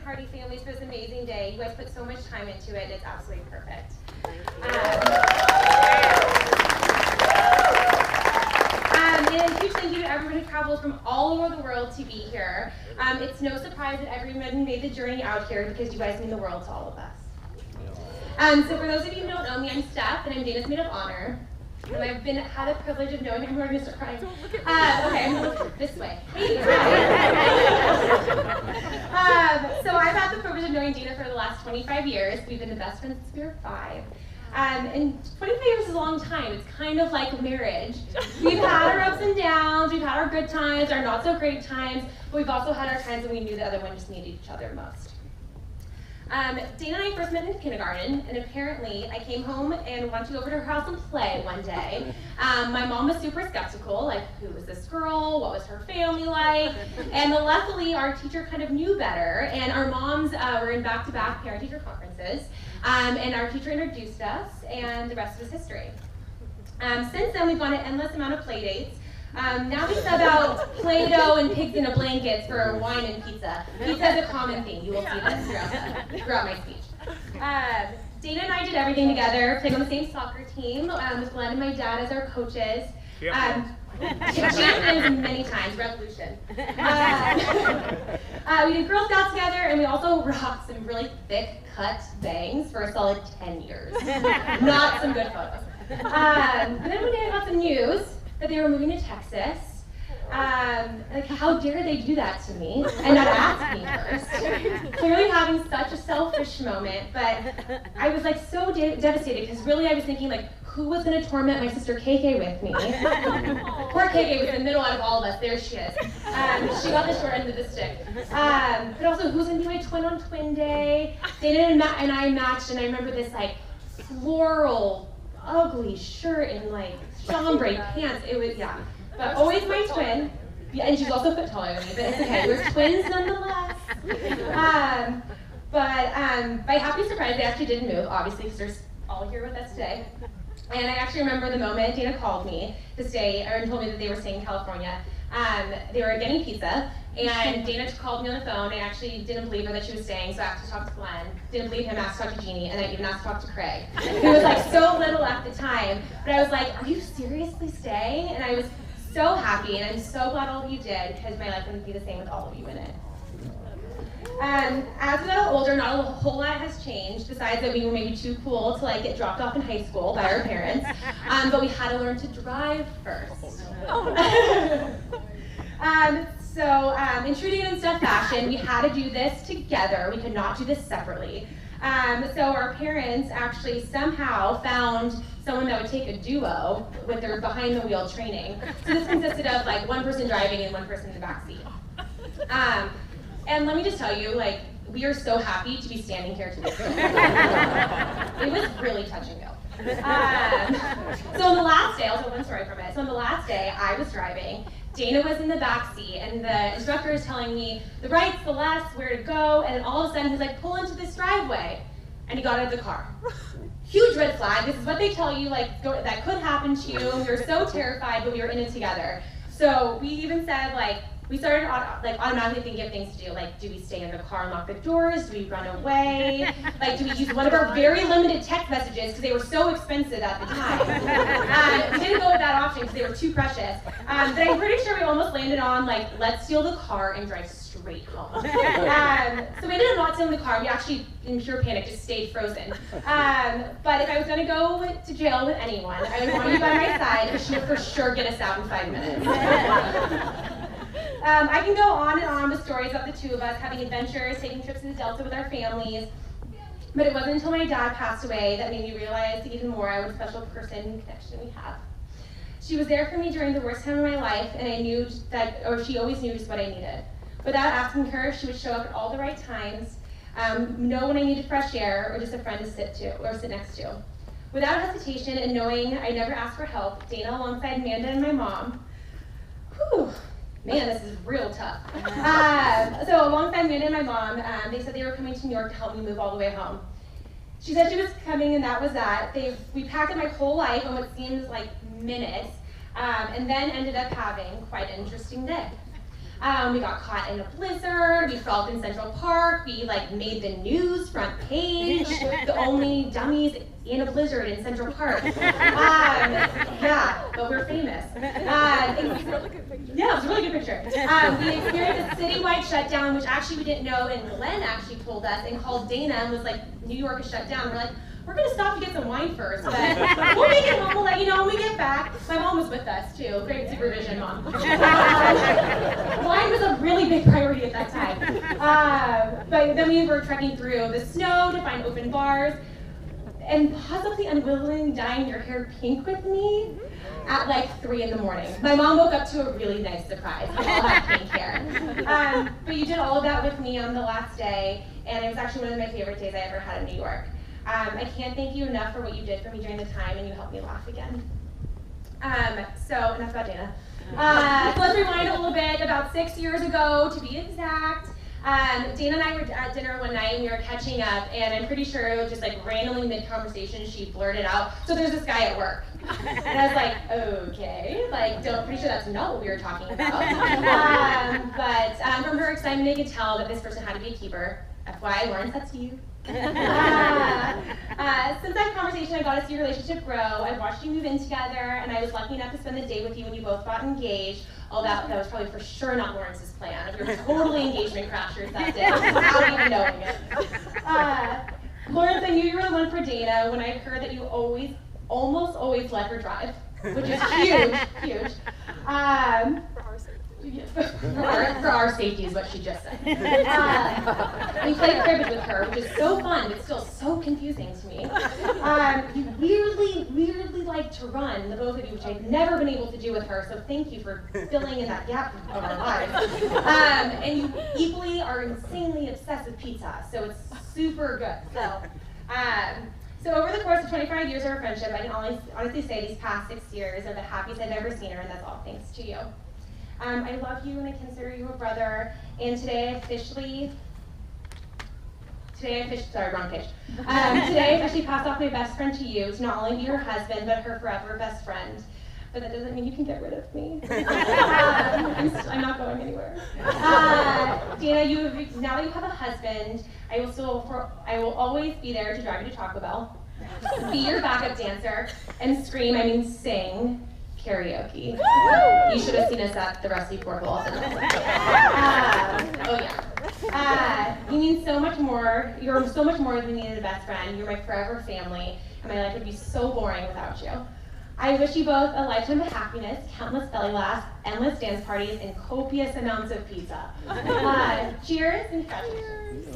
Hardy families for this amazing day. You guys put so much time into it. It's absolutely perfect. And a huge thank you to everyone who traveled from all over the world to be here. It's no surprise that everyone made the journey out here because you guys mean the world to all of us. So for those of you who don't know me, I'm Steph, and I'm Dayna's Maid of Honor. And I've had the privilege of knowing, I'm going to start crying. Okay, I'm going to look this way. So I've had the privilege of knowing Dayna for the last 25 years. We've been the best friends since we were 5. And 25 years is a long time. It's kind of like a marriage. We've had our ups and downs, we've had our good times, our not so great times, but we've also had our times when we knew the other one just needed each other most. Dayna and I first met in kindergarten, and apparently I came home and wanted to go over to her house and play one day. My mom was super skeptical, like, who was this girl? What was her family like? And luckily, our teacher kind of knew better, and our moms were in back-to-back parent-teacher conferences, and our teacher introduced us, and the rest was history. Since then, we've gone an endless amount of play dates. Now we sub out Play-Doh and pigs in a blankets for wine and pizza. Pizza is a common theme. You will see this throughout my speech. Dayna and I did everything together, playing on the same soccer team with Glenn and my dad as our coaches. Champions many times, revolution. We did Girl Scouts together, and we also rocked some really thick cut bangs for a solid 10 years. Not some good photos. And then one day I got some news that they were moving to Texas. Like, how dare they do that to me and not ask me first? Clearly having such a selfish moment, but I was like so devastated because really I was thinking like, who was going to torment my sister KK with me? Poor KK was in the middle out of all of us. There she is. She got the short end of the stick. But also, who's going to be my twin on twin day? Dayna and I matched, and I remember this like floral, ugly shirt and like chambray pants. It was, yeah. But always my twin. Yeah, and she's also a foot taller than me, but it's okay. We're twins nonetheless. By happy surprise, they actually didn't move, obviously, because they're all here with us today. And I actually remember the moment Dayna called me to stay, or told me that they were staying in California. They were getting pizza, and Dayna called me on the phone. I actually didn't believe her that she was staying, so I asked to talk to Glenn. Didn't believe him, asked to talk to Jeannie, and I even asked to talk to Craig, who was like so little at the time. But I was like, are you seriously staying? And I was so happy, and I'm so glad all of you did, because my life wouldn't be the same with all of you in it. As we got older, not a whole lot has changed, besides that we were maybe too cool to like get dropped off in high school by our parents, but we had to learn to drive first. In true Dayna and Steph fashion, we had to do this together. We could not do this separately. So our parents actually somehow found someone that would take a duo with their behind-the-wheel training. So this consisted of like one person driving and one person in the back seat. And let me just tell you, like, we are so happy to be standing here today. It was really touch and go. So on the last day, I'll tell one story from it. So on the last day, I was driving. Dayna was in the back seat, and the instructor is telling me the rights, the lefts, where to go, and then all of a sudden he's like, pull into this driveway. And he got out of the car. Huge red flag. This is what they tell you, like, that could happen to you. We were so terrified, but we were in it together. So we even said, like, we started automatically thinking of things to do, like, do we stay in the car and lock the doors? Do we run away? Like, do we use one of our very limited text messages because they were so expensive at the time? We didn't go with that option because they were too precious. But I'm pretty sure we almost landed on, like, let's steal the car and drive straight home. So we ended up not stealing the car. We actually, in pure panic, just stayed frozen. But if I was going to go to jail with anyone, I would want you by my side, and she would for sure get us out in 5 minutes. I can go on and on with stories about the two of us having adventures, taking trips to the Delta with our families, but it wasn't until my dad passed away that made me realize even more what a special person and connection we have. She was there for me during the worst time of my life, and I knew that, or she always knew just what I needed. Without asking her, she would show up at all the right times, know when I needed fresh air, or just a friend to sit next to. Without hesitation and knowing I never asked for help, Dayna alongside Amanda and my mom, man, this is real tough. So alongside Amanda and my mom, they said they were coming to New York to help me move all the way home. She said she was coming, and that was that. We packed up my whole life in what seemed like minutes, and then ended up having quite an interesting day. We got caught in a blizzard, we frolicked in Central Park, we like made the news front page, the only dummies in a blizzard in Central Park. Yeah, but we're famous. Yeah, it was a really good picture. We experienced a citywide shutdown, which actually we didn't know, and Glenn actually told us and called Dayna and was like, New York is shut down. We're like, we're gonna stop to get some wine first, but we'll make it home, we'll let you know when we get back. My mom was with us too, great supervision, Mom. Wine was a really big priority at that time. But then we were trekking through the snow to find open bars, and possibly unwilling dyeing your hair pink with me at like 3 in the morning. My mom woke up to a really nice surprise. We all had pink hair. But you did all of that with me on the last day, and it was actually one of my favorite days I ever had in New York. I can't thank you enough for what you did for me during the time, and you helped me laugh again. So enough about Dayna. So let's rewind a little bit. About 6 years ago, to be exact, Dayna and I were at dinner one night and we were catching up, and I'm pretty sure just like randomly mid-conversation she blurted out, so there's this guy at work. And I was like, okay, like pretty sure that's not what we were talking about. But from her excitement I could tell that this person had to be a keeper. FYI, Laurence, that's you. Since that conversation, I got to see your relationship grow. I watched you move in together, and I was lucky enough to spend the day with you when you both got engaged. Although that was probably for sure not Lawrence's plan. We were totally engagement crashers that day, without even knowing it. Laurence, I knew you were the one for Dayna when I heard that you almost always let her drive, which is huge, huge. For our safety is what she just said. We played cribbage with her, which is so fun, but still so confusing to me. You weirdly like to run, the both of you, which I've never been able to do with her, so thank you for filling in that gap of our lives. And you equally are insanely obsessed with pizza, so it's super good. So over the course of 25 years of our friendship, I can honestly say these past 6 years are the happiest I've ever seen her, and that's all thanks to you. I love you and I consider you a brother, and today I officially passed off my best friend to you, to not only be her husband, but her forever best friend. But that doesn't mean you can get rid of me. I'm not going anywhere. Dayna, now that you have a husband, I will always be there to drive you to Taco Bell, be your backup dancer, and sing karaoke. You should have seen us at the Rusty Pork Walls. You mean so much more. You're so much more than you needed a best friend. You're my forever family, and my life would be so boring without you. I wish you both a lifetime of happiness, countless belly laughs, endless dance parties, and copious amounts of pizza. Cheers and congratulations.